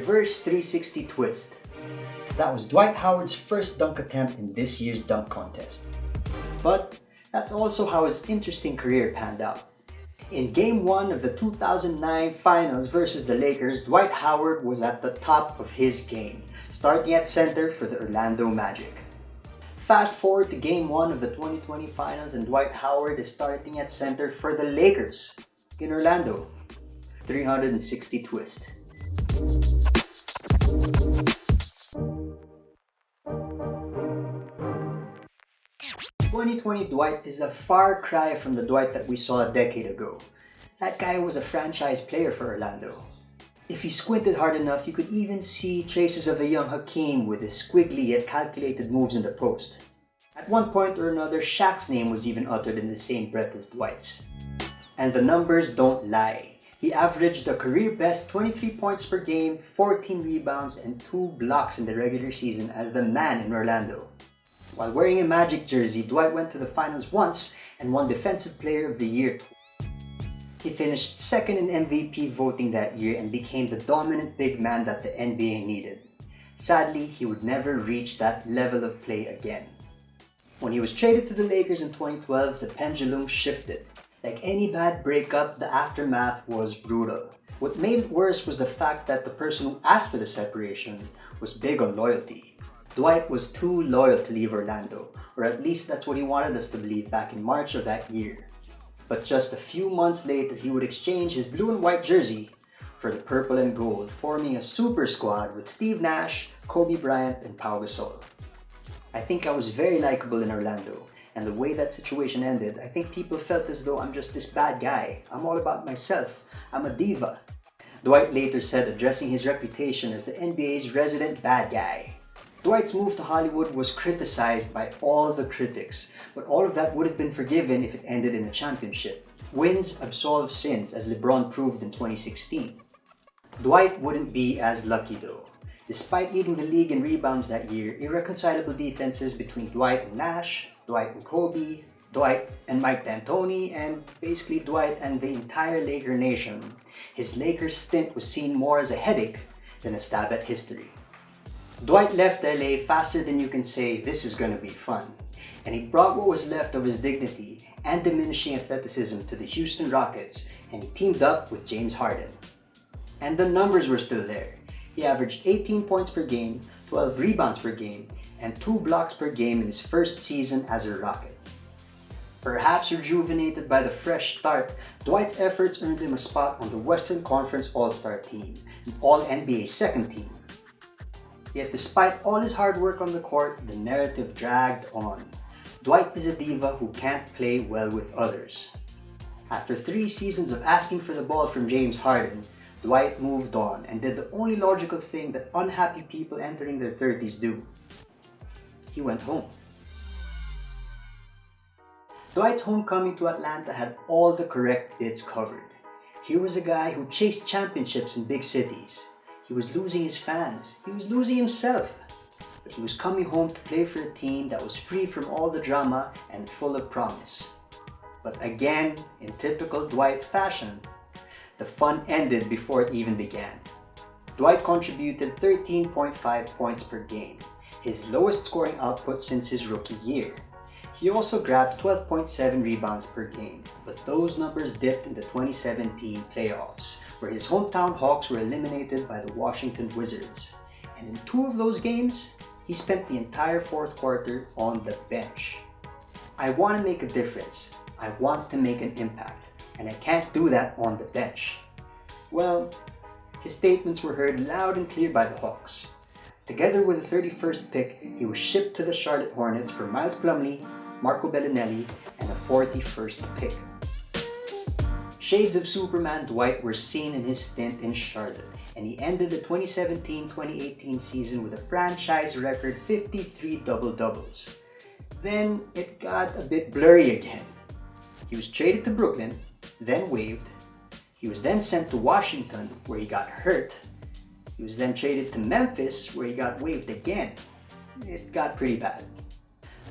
reverse 360 twist. That was Dwight Howard's first dunk attempt in this year's dunk contest. But that's also how his interesting career panned out. In Game 1 of the 2009 Finals versus the Lakers, Dwight Howard was at the top of his game, starting at center for the Orlando Magic. Fast forward to Game 1 of the 2020 Finals and Dwight Howard is starting at center for the Lakers in Orlando. 360 twist. "2020 Dwight is a far cry from the Dwight that we saw a decade ago. That guy was a franchise player for Orlando. If you squinted hard enough, you could even see traces of a young Hakeem with his squiggly yet calculated moves in the post. At one point or another, Shaq's name was even uttered in the same breath as Dwight's. And the numbers don't lie. He averaged a career-best 23 points per game, 14 rebounds, and 2 blocks in the regular season as the man in Orlando. While wearing a Magic jersey, Dwight went to the finals once and won Defensive Player of the Year. He finished second in MVP voting that year and became the dominant big man that the NBA needed. Sadly, he would never reach that level of play again. When he was traded to the Lakers in 2012, the pendulum shifted. Like any bad breakup, the aftermath was brutal. What made it worse was the fact that the person who asked for the separation was big on loyalty. Dwight was too loyal to leave Orlando, or at least that's what he wanted us to believe back in March of that year. But just a few months later, he would exchange his blue and white jersey for the purple and gold, forming a super squad with Steve Nash, Kobe Bryant, and Pau Gasol. I think I was very likable in Orlando, and the way that situation ended, I think people felt as though I'm just this bad guy. I'm all about myself. I'm a diva. Dwight later said, addressing his reputation as the NBA's resident bad guy. Dwight's move to Hollywood was criticized by all the critics, but all of that would have been forgiven if it ended in a championship. Wins absolve sins, as LeBron proved in 2016. Dwight wouldn't be as lucky though. Despite leading the league in rebounds that year, irreconcilable defenses between Dwight and Nash, Dwight and Kobe, Dwight and Mike D'Antoni, and basically Dwight and the entire Laker nation, his Lakers stint was seen more as a headache than a stab at history. Dwight left LA faster than you can say this is gonna be fun, and he brought what was left of his dignity and diminishing athleticism to the Houston Rockets, and he teamed up with James Harden. And the numbers were still there. He averaged 18 points per game, 12 rebounds per game, and 2 blocks per game in his first season as a Rocket. Perhaps rejuvenated by the fresh start, Dwight's efforts earned him a spot on the Western Conference All-Star team, an All-NBA second team. Yet despite all his hard work on the court, the narrative dragged on. Dwight is a diva who can't play well with others. After 3 seasons of asking for the ball from James Harden, Dwight moved on and did the only logical thing that unhappy people entering their 30s do. He went home. Dwight's homecoming to Atlanta had all the correct bits covered. Here was a guy who chased championships in big cities. He was losing his fans. He was losing himself. But he was coming home to play for a team that was free from all the drama and full of promise. But again, in typical Dwight fashion, the fun ended before it even began. Dwight contributed 13.5 points per game, his lowest scoring output since his rookie year. He also grabbed 12.7 rebounds per game, but those numbers dipped in the 2017 playoffs, where his hometown Hawks were eliminated by the Washington Wizards. And in 2 of those games, he spent the entire 4th quarter on the bench. I want to make a difference. I want to make an impact, and I can't do that on the bench. Well, his statements were heard loud and clear by the Hawks. Together with the 31st pick, he was shipped to the Charlotte Hornets for Miles Plumlee, Marco Bellinelli, and a 41st pick. Shades of Superman Dwight were seen in his stint in Charlotte, and he ended the 2017-2018 season with a franchise record 53 double-doubles. Then it got a bit blurry again. He was traded to Brooklyn, then waived. He was then sent to Washington, where he got hurt. He was then traded to Memphis, where he got waived again. It got pretty bad.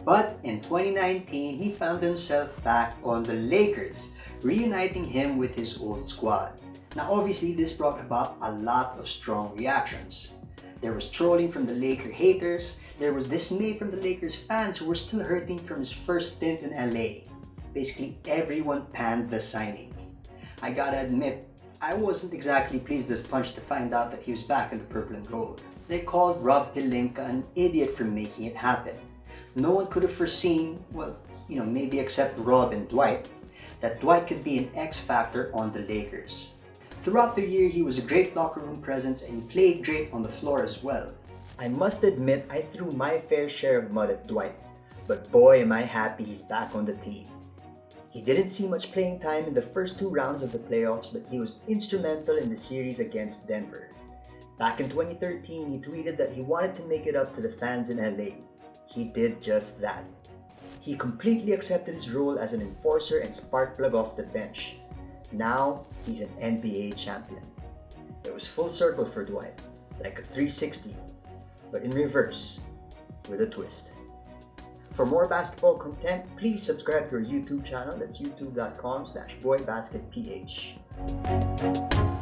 But in 2019, he found himself back on the Lakers, reuniting him with his old squad. Now obviously this brought about a lot of strong reactions. There was trolling from the Laker haters, there was dismay from the Lakers fans who were still hurting from his first stint in LA. Basically everyone panned the signing. I gotta admit, I wasn't exactly pleased as punch to find out that he was back in the purple and gold. They called Rob Pelinka an idiot for making it happen. No one could have foreseen, well, maybe except Rob and Dwight, that Dwight could be an X factor on the Lakers. Throughout the year, he was a great locker room presence and he played great on the floor as well. I must admit, I threw my fair share of mud at Dwight, but boy am I happy he's back on the team. He didn't see much playing time in the first 2 rounds of the playoffs, but he was instrumental in the series against Denver. Back in 2013, he tweeted that he wanted to make it up to the fans in LA. He did just that. He completely accepted his role as an enforcer and spark plug off the bench. Now, he's an NBA champion. It was full circle for Dwight, like a 360, but in reverse, with a twist. For more basketball content, please subscribe to our YouTube channel. That's youtube.com/boybasketph.